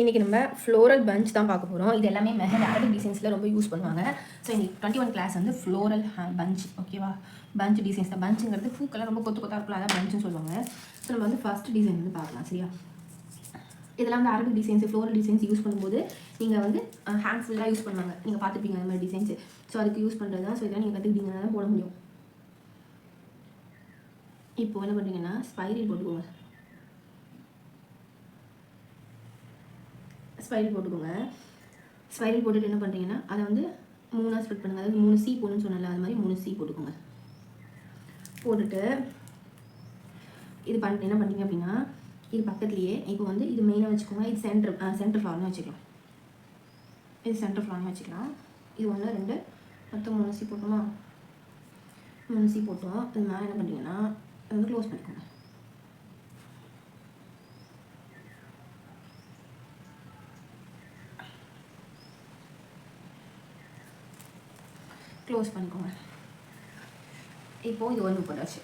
இன்றைக்கி நம்ம floral punch தான் பார்க்க போகிறோம். இது எல்லாமே மெஹந்தி அரபிக் டிசைன்ஸில் ரொம்ப யூஸ் பண்ணுவாங்க. ஸோ இன்னைக்கு 21 கிளாஸ் வந்து ஃப்ளோரல் பஞ்ச், ஓகேவா? பஞ்ச் டிசைன்ஸ் தான். பஞ்சுங்கிறது பூக்கெல்லாம் ரொம்ப கொத்து கொத்தாக இருக்கலாம், அதான் பஞ்சுன்னு சொல்லுவாங்க. ஸோ நம்ம வந்து ஃபஸ்ட் டிசைன் வந்து பார்க்கலாம், சரியா? இதெல்லாம் வந்து Arabic designs, floral designs use பண்ணும்போது நீங்கள் வந்து ஹேண்ட் ஃபுல்லாக யூஸ் பண்ணுவாங்க. நீங்கள் பார்த்துப்பீங்க அந்த மாதிரி டிசைன்ஸ். ஸோ அதுக்கு யூஸ் பண்ணுறது தான். ஸோ இதெல்லாம் நீங்கள் கற்றுக்கிட்டீங்கன்னா தான் போட முடியும். இப்போ என்ன பண்ணுறீங்கன்னா ஸ்பைரல் போட்டுக்கோங்க. ஸ்பைரல் போட்டுட்டு என்ன பண்ணுறீங்கன்னா அதை வந்து 3 ஸ்ப்ரெட் பண்ணுங்கள். அதாவது 3 சி போடணும்னு சொன்னால அது மாதிரி 3 சி போட்டுக்கோங்க. போட்டுட்டு இது என்ன பண்ணுறீங்க அப்படின்னா, இது பக்கத்துலேயே இப்போ வந்து இது மெயினாக வச்சுக்கோங்க. இது சென்டர் ஃப்ளவர்னு வச்சுக்கலாம். இது சென்டர் ஃப்ளவர்னு வச்சுக்கலாம். இது 1 2 மொத்தம் 3 சி போட்டோமா? 3 சி போட்டோம். அது மேலே என்ன பண்ணுறீங்கன்னா அதை வந்து க்ளோஸ் பண்ணிக்கோங்க. க்ளோஸ் பண்ணிக்கோங்க. இப்போது இது 1 போட்டாச்சு.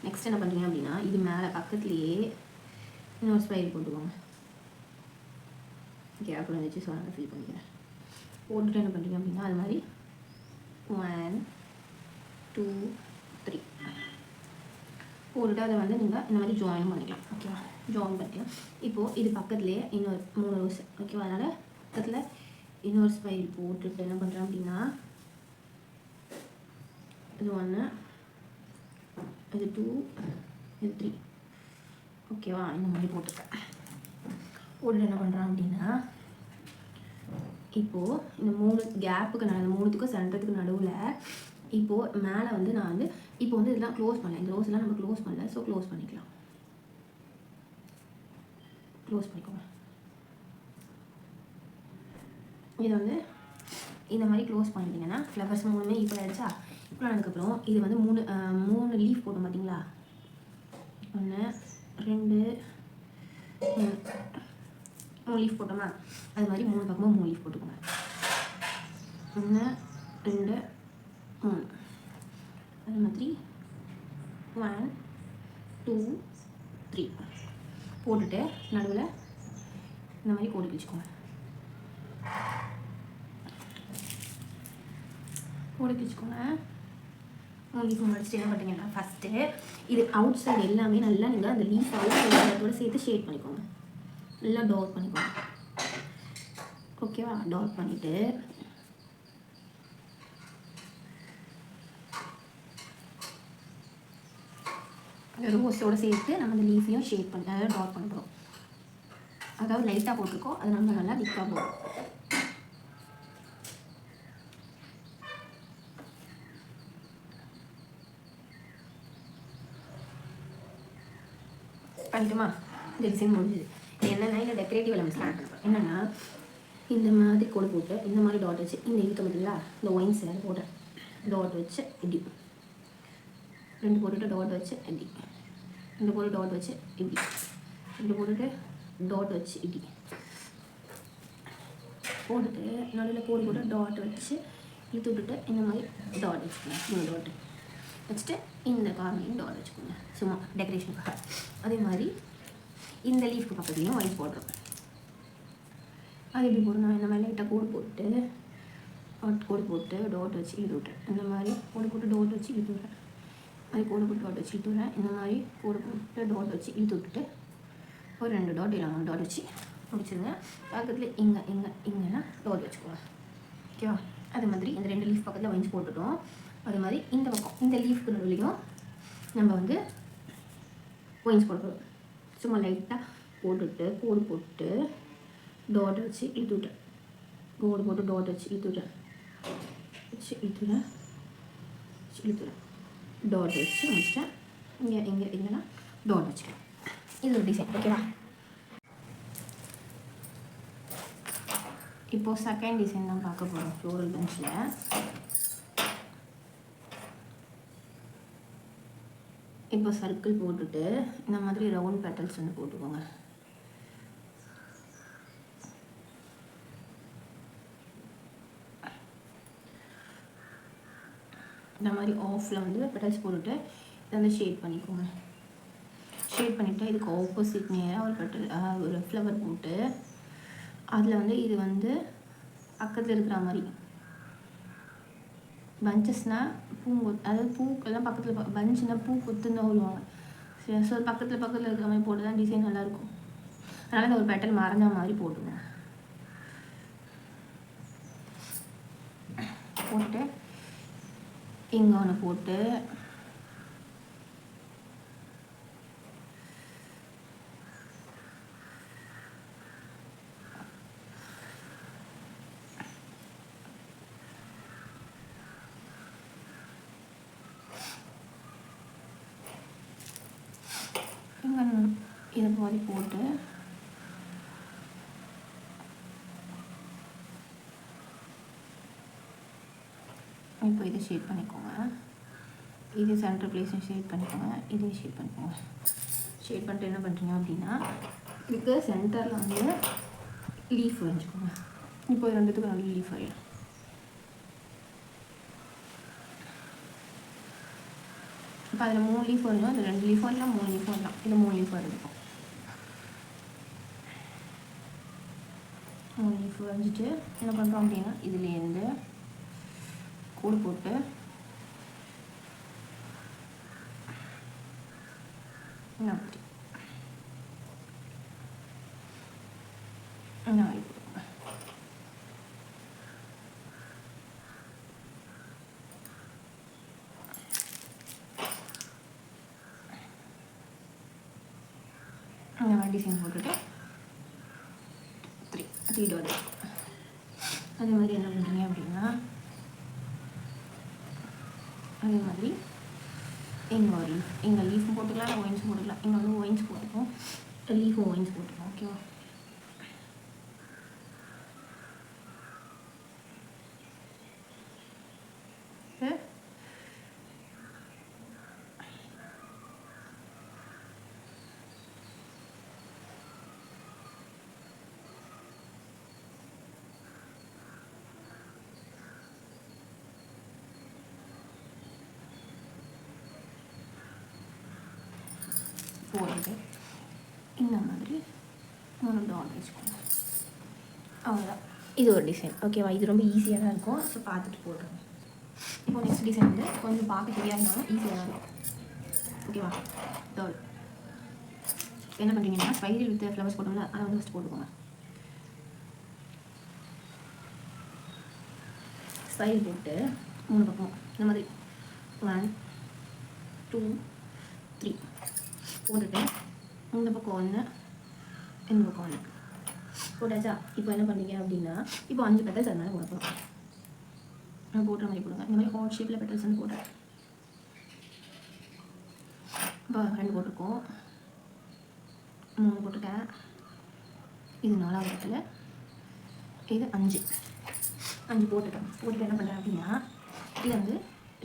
நெக்ஸ்ட் என்ன பண்ணுறீங்க அப்படின்னா, இது மேலே பக்கத்துலேயே இன்னொரு ஸ்பைரல் போட்டுக்கோங்க. கேப் வந்துச்சு, ஸோ நான் ஃபில் பண்ணிக்கிறேன். போட்டுட்டு என்ன பண்ணுறீங்க அப்படின்னா அது மாதிரி 1 2 3 போட்டுட்டு அதை வந்து நீங்கள் இந்த மாதிரி ஜாயின் பண்ணிக்கலாம், ஓகேவா? ஜாயின் பண்ணிக்கலாம். இப்போது இது பக்கத்துலேயே இன்னொரு 3 ரோஸ், ஓகேவா? அதனால் பக்கத்தில் இன்னொரு ஸ்பைரல் போட்டுட்டு என்ன பண்ணுறேன் அப்படின்னா இது 1 இது 2 இது 3, ஓகேவா? இந்த மாதிரி போட்டுருக்கேன். போட்டுட்டு என்ன பண்ணுறேன் அப்படின்னா இப்போது இந்த 3 கேப்புக்கு நான் 3த்துக்கும் சென்டருக்கு நடுவில் இப்போது மேலே வந்து நான் வந்து இப்போ வந்து இதெல்லாம் க்ளோஸ் பண்ணல. இந்த ரோஸ்லாம் நம்ம க்ளோஸ் பண்ணல. ஸோ க்ளோஸ் பண்ணிக்கலாம். க்ளோஸ் பண்ணிக்கோங்க. இதை வந்து இந்த மாதிரி க்ளோஸ் பண்ணிட்டீங்கன்னா ஃப்ளவர்ஸ் 3மே ஈக்குவல் ஆகிடுச்சா? இப்போ அதுக்கப்புறம் இது வந்து 3 லீஃப் போட்டோம் பார்த்தீங்களா? 1 2 3 லீஃப் போட்டோமா? அது மாதிரி 3 பக்கமும் 3 லீஃப் போட்டுக்கோங்க. 1 2 3 அது மாதிரி 1 2 3 போட்டுட்டு நடுவில் இந்த மாதிரி கோடு கிழிச்சுக்கோங்க. கோடு கிழிச்சுக்கோங்க. 3 லீஃப் முடிச்சுட்டு என்ன பண்ணுறீங்கன்னா ஃபஸ்ட்டு இது அவுட் சைடு எல்லாமே நல்லா நீங்கள் அந்த லீஃப் அவுட் சைடு சேர்த்து ஷேட் பண்ணிக்கோங்க. நல்லா டாட் பண்ணிக்கோங்க, ஓகேவா? டாட் பண்ணிவிட்டு ரோஸோடு சேர்த்து நம்ம அந்த லீஃபையும் ஷேட் பண்ணி அதாவது டாட் பண்ணுறோம். அதாவது லைட்டாக போட்டிருக்கோம், அது நம்ம நல்லா திக்காக போடும். பண்ணிட்டுமா? இந்த டிசைன் முடிஞ்சுது. என்னென்னா இந்த டெக்கரேட்டிவ் எலமெண்ட்ஸ் ஆட் பண்ணுறோம். என்னென்னா இந்த மாதிரி கோடு போட்டு இந்த மாதிரி டாட் வச்சு இந்த இழுக்க பார்த்தீங்களா? இந்த ஒயின் சேர் போடுறேன். டாட் வச்சு இப்படி 2 போட்டுட்டு டாட் வச்சு இப்படி 2 போட்டு டாட் வச்சு இப்படி 2 போட்டுட்டு டாட் வச்சு இப்படி போட்டுட்டு நடுவில் கோடு போட்டு டாட் வச்சு இழுத்து விட்டுட்டு இந்த மாதிரி டாட் வச்சுக்கோங்க. 3 டாட்டு வச்சுட்டு இந்த கார்னையும் டாட் வச்சுக்கோங்க, சும்மா டெக்கரேஷனுக்காக. அதே மாதிரி இந்த லீஃப்க்கு பக்கத்துலேயும் ஒயிட் போடுறோம். அது எப்படி போடணும்? இந்த மாதிரி லைட்டாக கோடு போட்டு டாட் வச்சு இழுத்து விட்றேன். இந்த மாதிரி கோடு போட்டு டாட் வச்சு இழுத்து விட்றேன். அது கோடு போட்டு டாட் வச்சு இழுத்து விட்றேன். இந்த மாதிரி கோடு போட்டு டாட் வச்சு இழுத்து விட்டுட்டு ஒரு 2 டாட் இல்லை 3 டாட் வச்சு முடிச்சிருங்க. பக்கத்தில் இங்கேனா டாட் வச்சுக்கோங்க, ஓகேவா? அது மாதிரி இந்த 2 லீஃப் பக்கத்தில் ஒயின்ஸ் போட்டுட்டோம். அது மாதிரி இந்த பக்கம் இந்த லீஃப்க்கு நடுவுலையும் நம்ம வந்து ஒயின்ஸ் போட்டுருவோம். சும்மா லைட்டாக போட்டுட்டு கோடு போட்டு டாட் வச்சு இழுத்து விட்றேன். கோடு போட்டு டாட் வச்சு இழுத்து விட்றேன். டாட் வச்சு முடிச்சிட்டேன். இங்கேனா டாட் வச்சுக்கலாம். இது ஒரு டிசைன், ஓகேவா? இப்போது செகண்ட் டிசைன் தான் பார்க்க போகிறோம் ஃப்ளோரல் பஞ்சில். இப்போ சர்க்கிள் போட்டுட்டு இந்த மாதிரி ரவுண்ட் பெட்டல்ஸ் வந்து போட்டுக்கோங்க. இந்த மாதிரி ஆஃபில் வந்து பெட்டல்ஸ் போட்டுட்டு இதை வந்து ஷேட் பண்ணிக்கோங்க. ஷேட் பண்ணிவிட்டு இதுக்கு ஆப்போசிட் நேராக ஒரு பெட்டல் ஒரு ஃப்ளவர் போட்டு அதில் வந்து இது வந்து பக்கத்தில் இருக்கிற மாதிரி பஞ்சஸ்னால் அதாவது பூக்கெல்லாம் பக்கத்தில் பஞ்சுனால் பூ கொத்துன்னு தான் சொல்லுவாங்க. ஸோ பக்கத்தில் இருக்கிற மாதிரி போட்டு தான் டிசைன் நல்லாயிருக்கும். அதனால் இந்த ஒரு பெட்டல் மறைஞ்ச மாதிரி போட்டுங்க. போட்டு இங்கே ஒன்று போட்டு இதை மாதிரி போட்டு இப்போ இதை ஷேட் பண்ணிக்கோங்க. இது சென்டர் பிளேஸும் ஷேட் பண்ணிக்கோங்க, இதையும் ஷேட் பண்ணிக்கோங்க. ஷேட் பண்ணிட்டு என்ன பண்ணுறீங்க அப்படின்னா இதுக்கு சென்டரில் வந்து லீஃப் வரைஞ்சிக்கோங்க. இப்போ ரெண்டுத்துக்கும் நல்ல லீஃப் வரையும். இப்போ அதில் 3 லீஃப் வரணும், அது 2 லீஃப் வரலாம், 3 லீஃப் வரலாம். இது 3 லீஃப் வரைக்கும் 3 லீஃப் வரைஞ்சிட்டு என்ன பண்ணுறோம் அப்படின்னா இதுலேருந்து கூடு போட்டு அப்படி அந்த மாதிரி டிசைன் போட்டுட்டு 3 டாட். அதே மாதிரி என்ன பண்ணுறீங்க அப்படின்னா அதே மாதிரி இங்கே லீஃபும் போட்டுக்கலாம், இல்லை ஒயின்ஸும் போட்டுக்கலாம். இங்கே வந்து ஒயின்ஸ் போட்டுக்கோம், லீஃபும் ஒயின்ஸ் போட்டுக்கோம். ஓகேவா? போட்டு இந்த மாதிரி 3 டாட் வச்சுக்கோங்க. அவ்வளோதான். இது ஒரு டிசைன். ஓகேவா? இது ரொம்ப ஈஸியாக தான் இருக்கும். ஸோ பார்த்துட்டு போடுறோம். இப்போ நெக்ஸ்ட் டிசைன் வந்து கொஞ்சம் பார்க்க சரியாக இருந்தாலும் ஈஸியாக தான் இருக்கும். ஓகேவா? தேர்ட் என்ன பண்ணுறீங்கன்னா ஸ்பைரல் வித் ஃப்ளவர்ஸ் போட்டோம்ல, அதை வந்து ஃபஸ்ட் போட்டுக்கோங்க. ஸ்பைரல் போட்டு 3 பக்கம் இந்த மாதிரி 1 2 3 போட்டுட்டு இந்த பக்கம் 1 இந்த பக்கம் 1 போட்டாச்சா? இப்போ என்ன பண்ணுறீங்க அப்படின்னா இப்போ 5 பெட்டல்ஸ் அதனால போடணும். போடுற மாதிரி போடுங்க. இந்த மாதிரி ஹார்ட் ஷேப்பில் பெட்டல்ஸ் வந்து போடுறேன். இப்போ 2 போட்டிருக்கோம், 3 போட்டுட்டேன், இது 4வது பெட்டல், இது 5 போட்டுட்டு என்ன பண்ணுறேன் அப்படின்னா இதை வந்து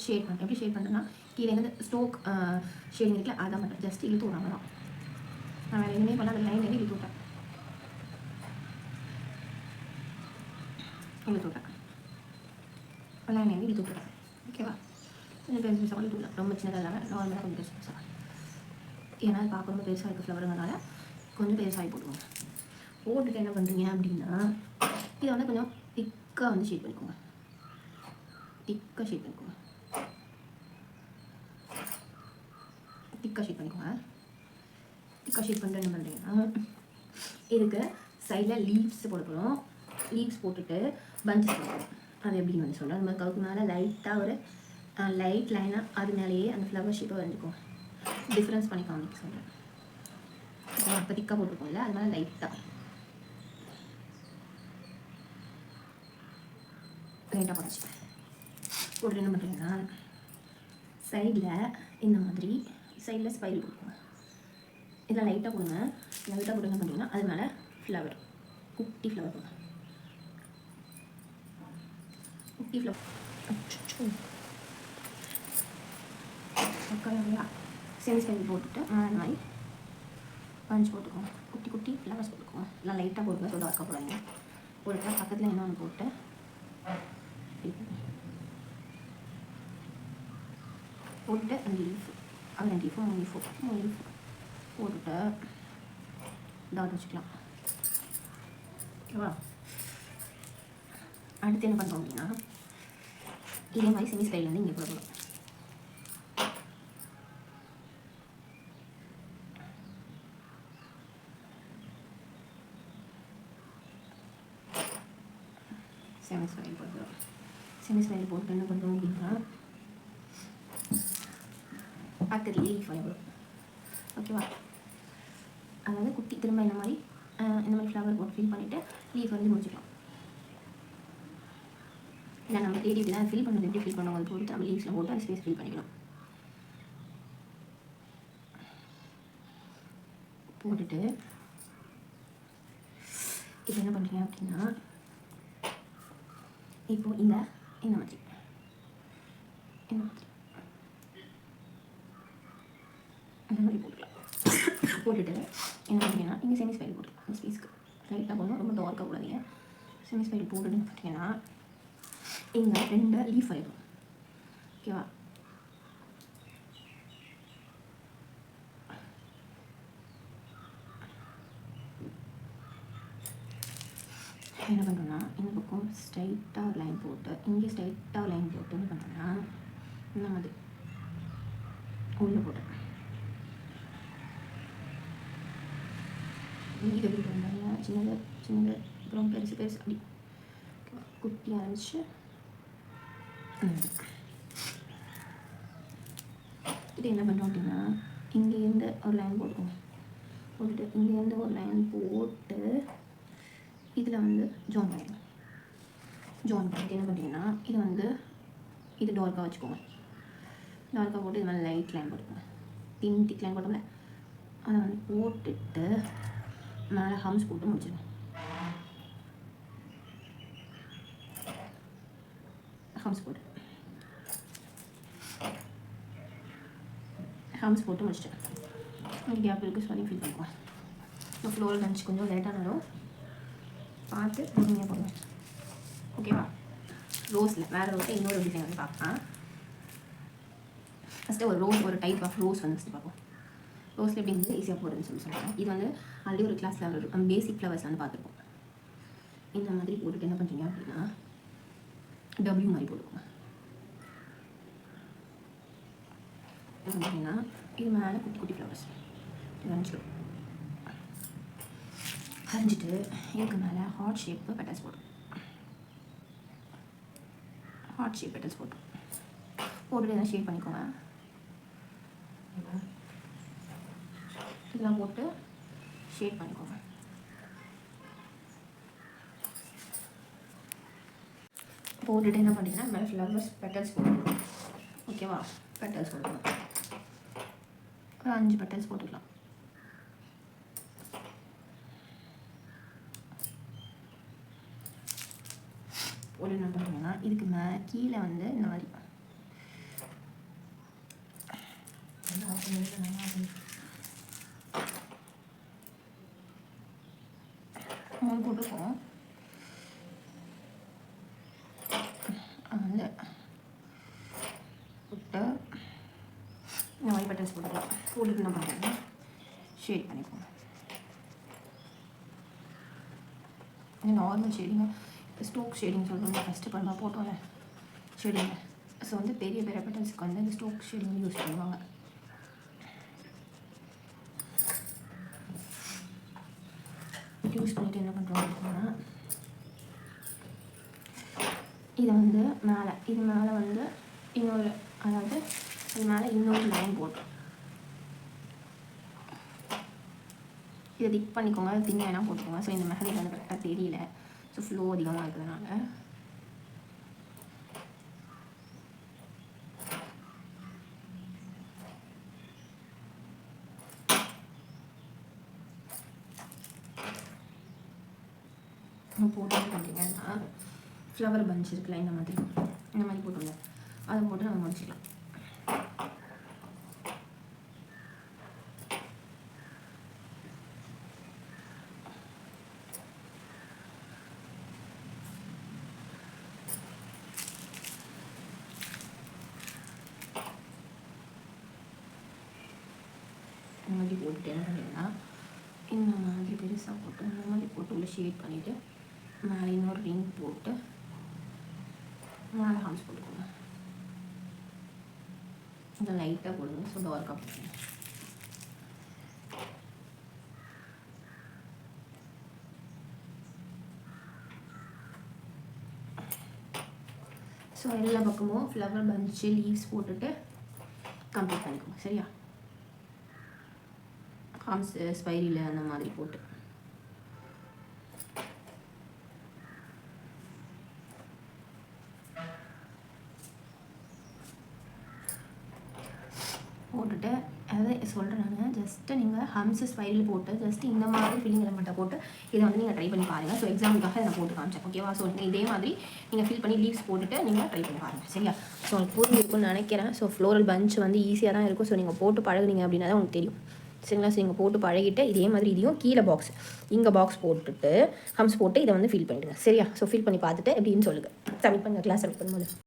ஷேட் பண்ணுறேன். எப்படி ஷேட் பண்ணுறேன்னா கீழே வந்து ஸ்டோக் ஷேடிங் இருக்குல்ல, அதான் மட்டும் ஜஸ்ட் இழுத்து விடாம தான். நான் வேறு எதுவுமே பண்ண அந்த லைன் வந்து இழுத்து விட்டேன். லைன் வந்து இழுத்து விட்டுறேன். ஓகேவா? கொஞ்சம் பெருசு பெருசாக இழுத்து விடலாம். ரொம்ப சின்னதாக இல்லாமல் நார்மலாக கொஞ்சம் பெருசு பெருசாக. ஏன்னா அது பார்க்க ரொம்ப பெருசாக இருக்க ஃப்ளவருங்கனால கொஞ்சம் பெருசாகி போட்டுக்கோங்க. போட்டுட்டு என்ன பண்ணுறீங்க அப்படின்னா இதை வந்து கொஞ்சம் திக்காக வந்து ஷேட் பண்ணிக்கோங்க. திக்காக ஷேட் பண்ணிக்கோங்க. திக்காக ஷேட் பண்ணிட்டு என்ன பண்ணுறீங்கன்னா இதுக்கு சைடில் லீவ்ஸ் போட போகிறோம். லீவ்ஸ் போட்டுட்டு பஞ்சஸ் போடுறோம். அது எப்படின்னு வந்து சொல்கிறேன். நம்ம கவுக்கு மேலே லைட்டாக ஒரு லைட் லைனாக அது மேலேயே அந்த ஃப்ளவர் ஷேப்பை வந்துக்கும். டிஃப்ரென்ஸ் பண்ணி காமிக்க சொல்கிறேன். அப்போ திக்காக போட்டிருக்கோம்ல, அது மேலே லைட்டாக போட்டுச்சு. போட்டு என்ன பண்ணுறீங்கன்னா சைடில் இந்த மாதிரி சைடில் ஸ்பைரல் கொடுக்குங்க. இதில் லைட்டாக போடுங்க. லைட்டாக போட்டு என்ன பண்ணுறீங்கன்னா அது மேலே ஃப்ளவர், குட்டி ஃப்ளவர் போடுங்க. குட்டி ஃப்ளவர் செமி ஸ்பைரல் போட்டுட்டு அந்த மாதிரி பஞ்ச் போட்டுக்கோங்க. குட்டி குட்டி ஃப்ளவர்ஸ் போட்டுக்கோங்க. இல்லை லைட்டாக போடுங்க, ஸோ டார்க்காக போடாதீங்க. போட்டுட்டு பக்கத்தில் இன்னொன்று போட்டு போட்டு 2 லீஃப், அது 2 லீஃபோ 3 லீஃப் போட்டுட்டு டாட் வச்சுக்கலாம். ஓகேவா? அடுத்து என்ன பண்ணுறோம் அப்படின்னா, இதே மாதிரி செமி ஸ்டைல் வந்து இங்கே போடணும். செமி ஸ்டைல் போடுறோம். செமி ஸ்டைல் போட்டு என்ன பண்ணுறோம் அப்படின்னா, பக்கத்துலேயே லீஃப் வரையணும். ஓகேவா? அதாவது குட்டி திரும்ப இந்த மாதிரி ஃப்ளவர் போட்டு ஃபில் பண்ணிவிட்டு லீஃப் வந்து முடிச்சிடலாம். இல்லை நம்ம தேடி இப்படி தான் ஃபில் பண்ணுறது, எப்படி ஃபில் பண்ணுவோம் அது போட்டு நம்ம லீவ்ஸில் போட்டு அந்த ஸ்பேஸ் ஃபில் பண்ணிக்கணும். போட்டுட்டு இப்போ என்ன பண்ணுறீங்க அப்படின்னா, இப்போது இந்த மாதிரி போட்டுக்கலாம். போட்டுட்டு என்ன பண்ணுறீங்கன்னா, இங்கே செமி ஸ்டைல் போட்டுக்கலாம். இந்த ஸ்பேஸ்க்கு லைட்டாக போடணும், ரொம்ப டார்க்காக போடாதீங்க. செமி ஸ்டைல் போட்டுட்டு பார்த்தீங்கன்னா இங்கே 2 லீஃப் வரைக்கும். ஓகேவா? என்ன பண்ணுறோன்னா, இந்த பக்கம் ஸ்ட்ரைட்டாக லைன் போட்டு இங்கே ஸ்ட்ரைட்டாக லைன் போட்டு என்ன பண்ணுறோன்னா, இந்த மாதிரி உள்ளே போட்டு இது எப்படி பண்ணுறாங்க, சின்னது அப்புறம் பெருசு அப்படி குட்டி ஆரம்பிச்சு இது என்ன பண்ணுறோம் அப்படின்னா, இங்கேருந்து ஒரு லைன் போட்டுட்டு இங்கேருந்து ஒரு லைன் போட்டு இதில் வந்து ஜாயின் பண்ணிட்டு என்ன பண்ணுறீங்கன்னா, இது டார்க்காக வச்சுக்கோங்க. டார்க்காக போட்டு இது மாதிரி லைட் லைன் போட்டுக்கோங்க. திக் லைன் போட்டோம்ல, அதை வந்து போட்டுட்டு மேலே ஹம்ஸ் போட்டு முடிச்சிடுங்க. ஹம்ஸ் போட்டு முடிச்சிட்டேன். இங்கே கேப் இருக்குது, சாரி ஃபீல் பண்ணுவோம். இப்போ ஃப்ளோரல் லஞ்ச் கொஞ்சம் லேட்டானாலும் பார்த்து பொறுமையாக போடுவேன். ஓகேவா? ரோஸில் வேறு ரோஸில் இன்னொரு டிசைன் வந்து பார்க்கலாம். ஃபஸ்ட்டு ஒரு டைப் ஆஃப் ரோஸ் வந்து ஃபஸ்ட்டு பார்ப்போம். ரோஸில் எப்படி வந்து ஈஸியாக போடுறதுன்னு சொல்லுவாங்க. இது வந்து ஆல்ரெடி ஒரு கிளாஸில் பேசிக் ஃப்ளவர்ஸ் வந்து பார்த்துருப்போம். இந்த மாதிரி போட்டுட்டு என்ன பண்ணுறீங்க அப்படின்னா, டபிள்யூ மாதிரி போட்டுக்கோங்க. என்ன பண்ணுறீங்கன்னா, இது மேலே குட்டி ஃப்ளவர்ஸ் வரைஞ்சிட்டு இதுக்கு மேலே ஹார்ட் ஷேப் பெட்டல்ஸ் போட்டுட்டு எதாவது ஷேப் பண்ணிக்கோங்க. இதெல்லாம் போட்டு ஷேட் பண்ணிக்கோங்க. போட்டுட்டு என்ன பண்ணுறீங்கன்னா, மேலே ஃப்ளவர்ஸ் பெட்டல்ஸ் போட்டுக்கலாம். ஓகேவா? பெட்டல்ஸ் போட்டுக்கலாம். ஒரு 5 பெட்டல்ஸ் போட்டுக்கலாம். போட்டு என்ன பண்ணுறீங்கன்னா, இதுக்கு கீழே வந்து இந்த மாதிரி போட்டுருக்கோம். வந்து விட்டு இந்த மாதிரி பட்டன்ஸ் போட்டுக்கலாம். போட்டுட்டு என்ன பண்ணுறீங்க, ஷேட் பண்ணிக்கோங்க. இது நார்மல் ஷேடிங்க, ஸ்டோக் ஷேடிங் சொல்லுவாங்க. ஃபஸ்ட்டு பண்ண போட்டோம்ல ஷேடிங்க. ஸோ வந்து பெரிய பட்டன்ஸுக்கு வந்து இந்த ஸ்டோக் ஷேடிங் யூஸ் பண்ணுவாங்க. யூஸ் பண்ணிவிட்டு என்ன பண்ணுறோம் அப்படின்னா, இது வந்து மேலே வந்து இன்னொரு, அதாவது இது மேலே இன்னொரு லைன் போட்டோம். இதை டிக் பண்ணிக்கோங்க, திங்க வேணால் போட்டுக்கோங்க. ஸோ இந்த மெஹந்தி வந்து கரெக்டாக தெரியல, ஸோ ஃப்ளோ அதிகமாக இருக்கிறதுனால போட்டு பண்ணுறீங்கன்னா, ஃப்ளவர் பஞ்ச் இருக்குல்ல, இந்த மாதிரி போட்டுங்க. அதை போட்டு நம்ம முடிச்சிக்கலாம். இந்த மாதிரி போட்டுட்டு என்ன பண்ணுறீங்கன்னா, இந்த மாதிரி பெருசாக போட்டு இந்த மாதிரி போட்டு உள்ள ஷேட் பண்ணிவிட்டு மேலே இன்னொரு ரிங் போட்டு மேலே ஹாம்ஸ் போட்டுக்கோங்க. இதை லைட்டாக போடுங்க. ஸோ டார்க்காக போடுங்க. ஸோ எல்லா பக்கமும் ஃப்ளவர் பஞ்சு லீவ்ஸ் போட்டுட்டு கம்ப்ளீட் பண்ணிக்கோங்க. சரியா? ஹாம்ஸ் ஸ்பைரியில் அந்த மாதிரி போட்டு போட்டுட்டு அதை சொல்கிறேங்க. ஜஸ்ட்டு நீங்கள் ஹம்ஸ் ஸ்பைரில் போட்டு ஜஸ்ட்டு இந்த மாதிரி ஃபில்லிங் எலமெண்ட்டை போட்டு இதை வந்து நீங்கள் ட்ரை பண்ணி பாருங்கள். ஸோ எக்ஸாமுக்காக இதை போட்டு காமிச்சேன். ஓகேவா? ஸோ நீங்கள் இதே மாதிரி நீங்கள் ஃபில் பண்ணி லீவ்ஸ் போட்டுட்டு நீங்கள் ட்ரை பண்ணி பாருங்கள். சரியா? ஸோ உங்களுக்கு புரிஞ்சிருக்குன்னு நினைக்கிறேன். ஸோ ஃப்ளோரல் பஞ்ச் வந்து ஈஸியாக தான் இருக்கும். ஸோ நீங்கள் போட்டு பழகுனீங்க அப்படின்னா தான் உங்களுக்கு தெரியும். சரிங்களா? ஸோ நீங்கள் போட்டு பழகிட்டு இதே மாதிரி இதையும் கீழே பாக்ஸ் இங்கே பாக்ஸ் போட்டுட்டு ஹம்ஸ் போட்டு இதை வந்து ஃபில் பண்ணிவிடுங்க. சரியா? ஸோ ஃபில் பண்ணி பார்த்துட்டு எப்படின்னு சொல்லுங்கள். சப்மிட் பண்ணுங்கள். கிளாஸ் சப்மிட் பண்ணும்போது